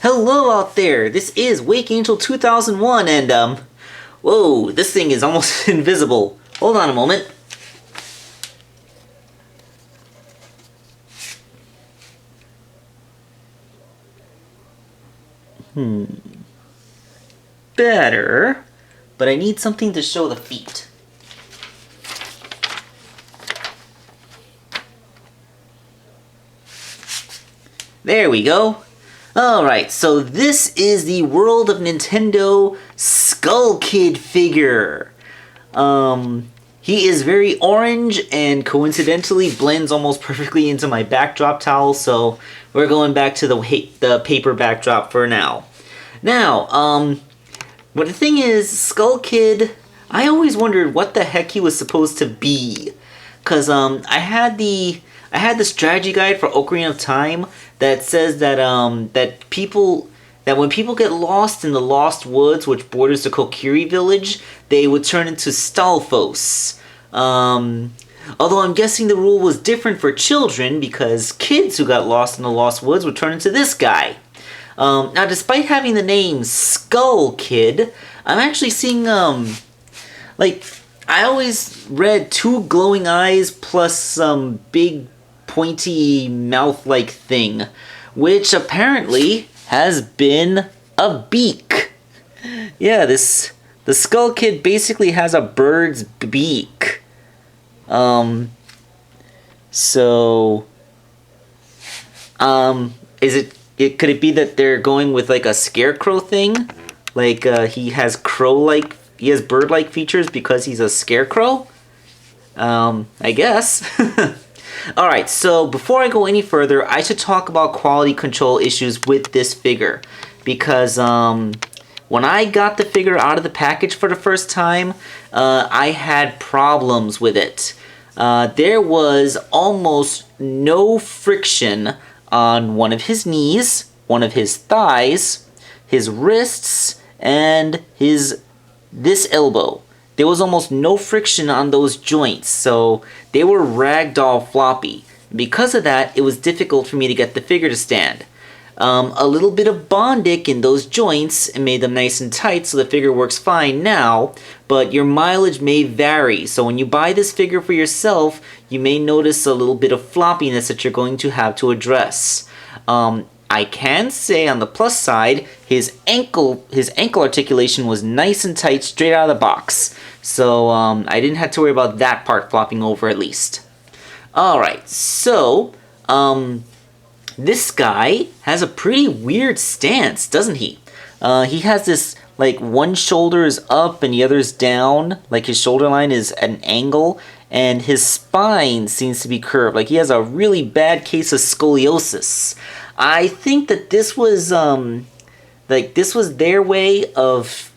Hello out there, this is Wakeangel2K1 and whoa, this thing is almost invisible. Hold on a moment. Better, but I need something to show the feet. There we go. Alright, so this is the World of Nintendo Skull Kid figure. He is very orange and coincidentally blends almost perfectly into my backdrop towel, so we're going back to the paper backdrop for now. Now, but the thing is, Skull Kid, I always wondered what the heck he was supposed to be. Cause I had the strategy guide for Ocarina of Time that says that that when people get lost in the Lost Woods, which borders the Kokiri village, they would turn into Stalfos. Although I'm guessing the rule was different for children because kids who got lost in the Lost Woods would turn into this guy. Now, despite having the name Skull Kid, I'm actually seeing I always read two glowing eyes plus some big pointy mouth-like thing, which apparently has been a beak. Yeah, the Skull Kid basically has a bird's beak. Could it be that they're going with like a scarecrow thing? Like he has bird-like features because he's a scarecrow? I guess. Alright, so before I go any further, I should talk about quality control issues with this figure. Because when I got the figure out of the package for the first time, I had problems with it. There was almost no friction on one of his knees, one of his thighs, his wrists, and this elbow. There was almost no friction on those joints, so they were ragdoll floppy. Because of that, it was difficult for me to get the figure to stand. A little bit of Bondic in those joints and made them nice and tight, so the figure works fine now, but your mileage may vary, so when you buy this figure for yourself, you may notice a little bit of floppiness that you're going to have to address. I can say on the plus side, his ankle articulation was nice and tight straight out of the box. So I didn't have to worry about that part flopping over at least. Alright, so this guy has a pretty weird stance, doesn't he? He has this, like, one shoulder is up and the other's down, like his shoulder line is at an angle, and his spine seems to be curved, like he has a really bad case of scoliosis. I think that this was their way of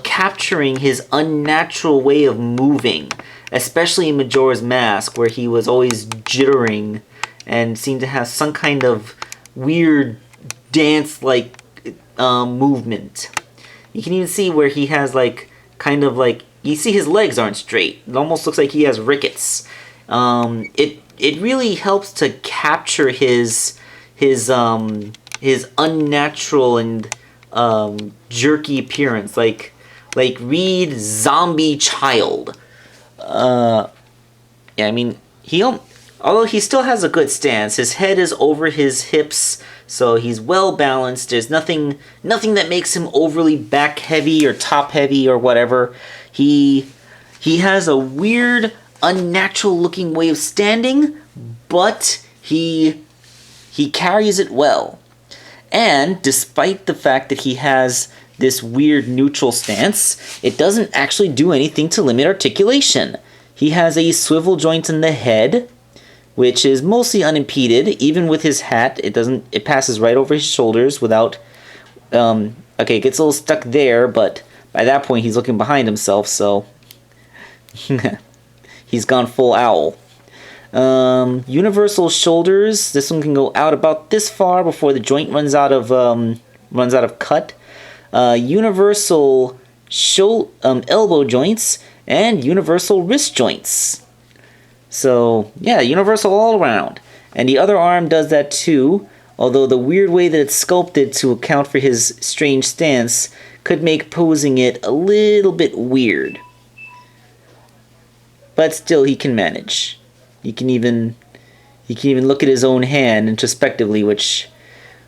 capturing his unnatural way of moving, especially in Majora's Mask, where he was always jittering and seemed to have some kind of weird dance-like movement. You can even see where he has you see his legs aren't straight. It almost looks like he has rickets. It really helps to capture his unnatural and jerky appearance, like read Zombie Child. Yeah, I mean although he still has a good stance, his head is over his hips, so he's well balanced. There's nothing that makes him overly back heavy or top heavy or whatever. He has a weird, unnatural looking way of standing, but he carries it well. And despite the fact that he has this weird neutral stance, it doesn't actually do anything to limit articulation. He has a swivel joint in the head, which is mostly unimpeded. Even with his hat, it passes right over his shoulders without okay, it gets a little stuck there, but by that point he's looking behind himself, so he's gone full owl. Universal shoulders. This one can go out about this far before the joint runs out of cut. Universal elbow joints and universal wrist joints. So yeah, universal all around. And the other arm does that too. although the weird way that it's sculpted to account for his strange stance could make posing it a little bit weird. But still, he can manage. He can even look at his own hand introspectively, which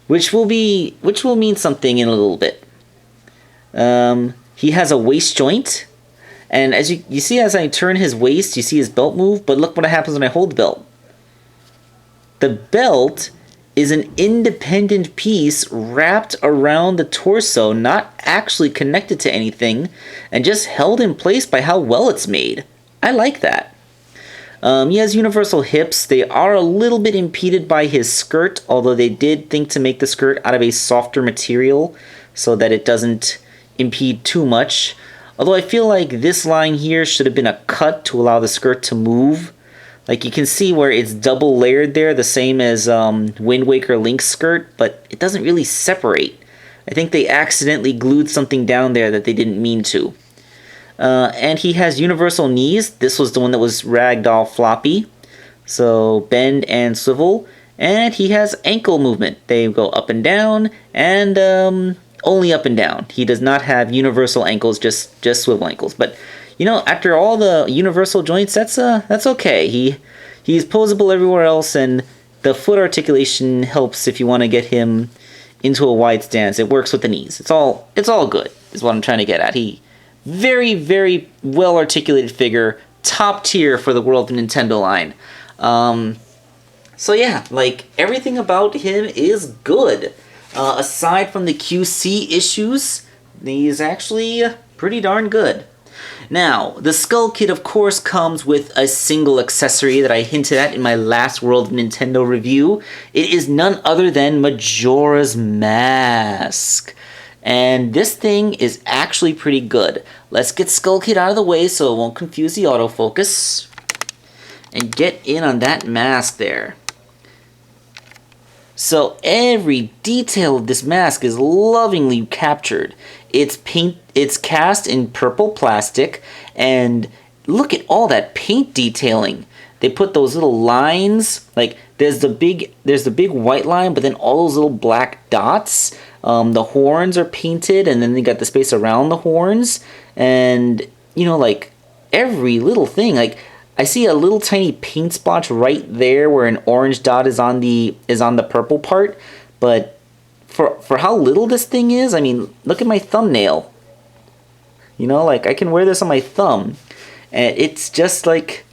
will mean something in a little bit. He has a waist joint, and as you see, as I turn his waist, you see his belt move. But look what happens when I hold the belt. The belt is an independent piece wrapped around the torso, not actually connected to anything, and just held in place by how well it's made. I like that. He has universal hips. They are a little bit impeded by his skirt, although they did think to make the skirt out of a softer material so that it doesn't impede too much. Although I feel like this line here should have been a cut to allow the skirt to move. Like you can see where it's double layered there, the same as Wind Waker Link's skirt, but it doesn't really separate. I think they accidentally glued something down there that they didn't mean to. And he has universal knees. This was the one that was ragdoll floppy. So bend and swivel. And he has ankle movement. They go up and down, and only up and down. He does not have universal ankles, just swivel ankles. But you know, after all the universal joints, that's okay. He's posable everywhere else, and the foot articulation helps if you want to get him into a wide stance. It works with the knees. It's all good, is what I'm trying to get at. He very, very well articulated figure, top tier for the World of Nintendo line. So yeah, like everything about him is good. Aside from the QC issues, he's actually pretty darn good. Now, the Skull Kit, of course, comes with a single accessory that I hinted at in my last World of Nintendo review. It is none other than Majora's Mask. And this thing is actually pretty good. Let's get Skull Kit out of the way so it won't confuse the autofocus. And get in on that mask there. So every detail of this mask is lovingly captured. It's cast in purple plastic, and look at all that paint detailing. They put those little lines, like there's the big white line, but then all those little black dots. The horns are painted, and then they got the space around the horns, and you know, like every little thing. Like I see a little tiny paint splotch right there where an orange dot is on the purple part, but for how little this thing is, I mean, look at my thumbnail. You know, like I can wear this on my thumb, and it's just like,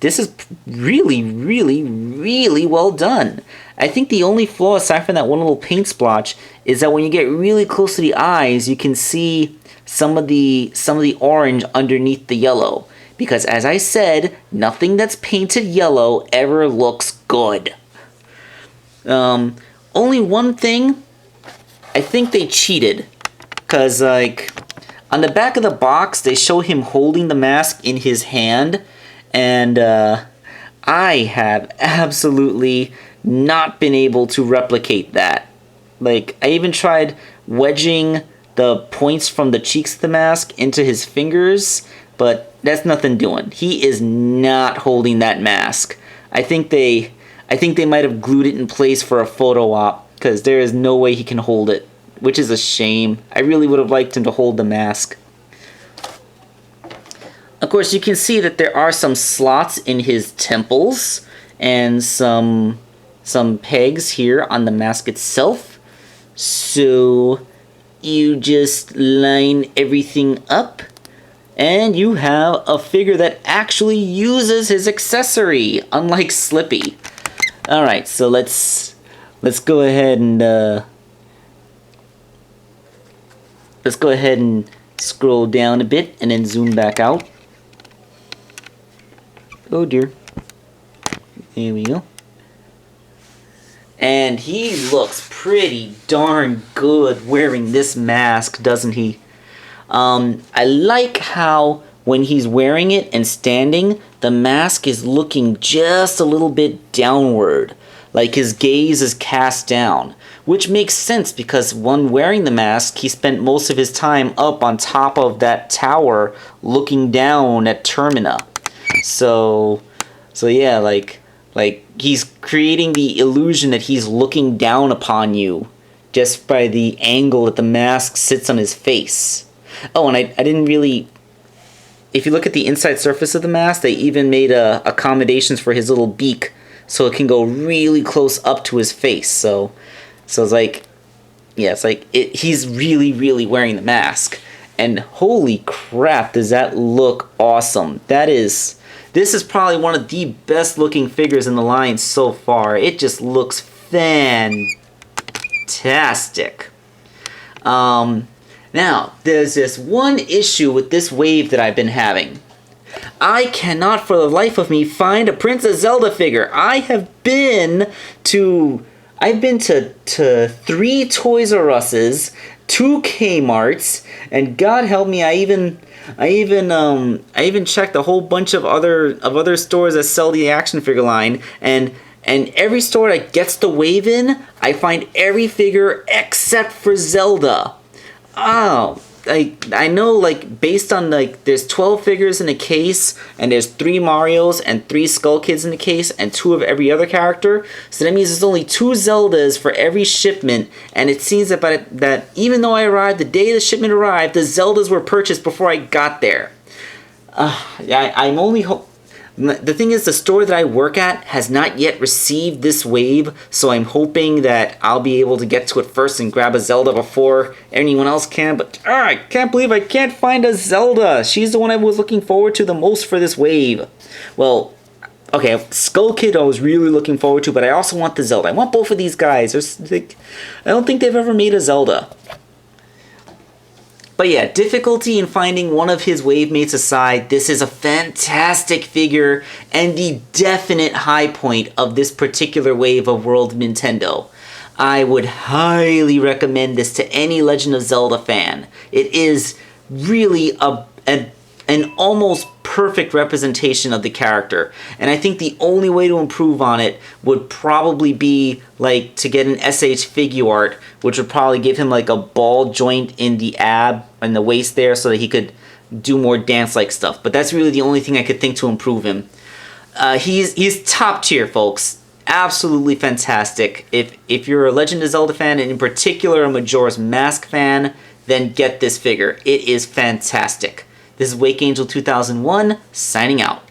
this is really, really, really well done. I think the only flaw, aside from that one little paint splotch, is that when you get really close to the eyes, you can see some of the orange underneath the yellow. Because as I said, nothing that's painted yellow ever looks good. Only one thing, I think they cheated. Because, like, on the back of the box, they show him holding the mask in his hand. And I have absolutely not been able to replicate that. Like, I even tried wedging the points from the cheeks of the mask into his fingers, but that's nothing doing. He is not holding that mask. I think they might have glued it in place for a photo op, because there is no way he can hold it, which is a shame. I really would have liked him to hold the mask. Of course, you can see that there are some slots in his temples and some pegs here on the mask itself. So you just line everything up, and you have a figure that actually uses his accessory, unlike Slippy. All right, so let's go ahead and scroll down a bit and then zoom back out. Oh dear. There we go. And he looks pretty darn good wearing this mask, doesn't he? I like how when he's wearing it and standing, the mask is looking just a little bit downward. Like his gaze is cast down. Which makes sense because when wearing the mask, he spent most of his time up on top of that tower looking down at Termina. So yeah, like Like, he's creating the illusion that he's looking down upon you just by the angle that the mask sits on his face. Oh, and I didn't really... If you look at the inside surface of the mask, they even made accommodations for his little beak so it can go really close up to his face. So it's like... Yeah, it's like... he's really, really wearing the mask. And holy crap, does that look awesome. This is probably one of the best looking figures in the line so far. It just looks fantastic. Now, there's this one issue with this wave that I've been having. I cannot for the life of me find a Princess Zelda figure. I've been to 3 Toys R Us's, 2 Kmart's, and God help me, I even checked a whole bunch of other stores that sell the action figure line, and every store that gets the wave in, I find every figure except for Zelda. Oh, I know, like, based on, like, there's 12 figures in a case, and there's 3 Marios and 3 Skull Kids in the case, and 2 of every other character. So that means there's only 2 Zeldas for every shipment, and it seems that even though I arrived the day the shipment arrived, the Zeldas were purchased before I got there. I'm only the thing is, the store that I work at has not yet received this wave, so I'm hoping that I'll be able to get to it first and grab a Zelda before anyone else can, but I can't believe I can't find a Zelda! She's the one I was looking forward to the most for this wave. Well, okay, Skull Kid I was really looking forward to, but I also want the Zelda. I want both of these guys. I don't think they've ever made a Zelda. But yeah, difficulty in finding one of his wave mates aside, this is a fantastic figure and the definite high point of this particular wave of World of Nintendo. I would highly recommend this to any Legend of Zelda fan. It is really an almost perfect representation of the character, and I think the only way to improve on it would probably be like to get an SH Figuart, which would probably give him like a ball joint in the ab and the waist there so that he could do more dance-like stuff. But that's really the only thing I could think to improve him. He's top tier, folks. Absolutely fantastic. If you're a Legend of Zelda fan, and in particular a Majora's Mask fan, then get this figure. It is fantastic. This is Wakeangel2K1 signing out.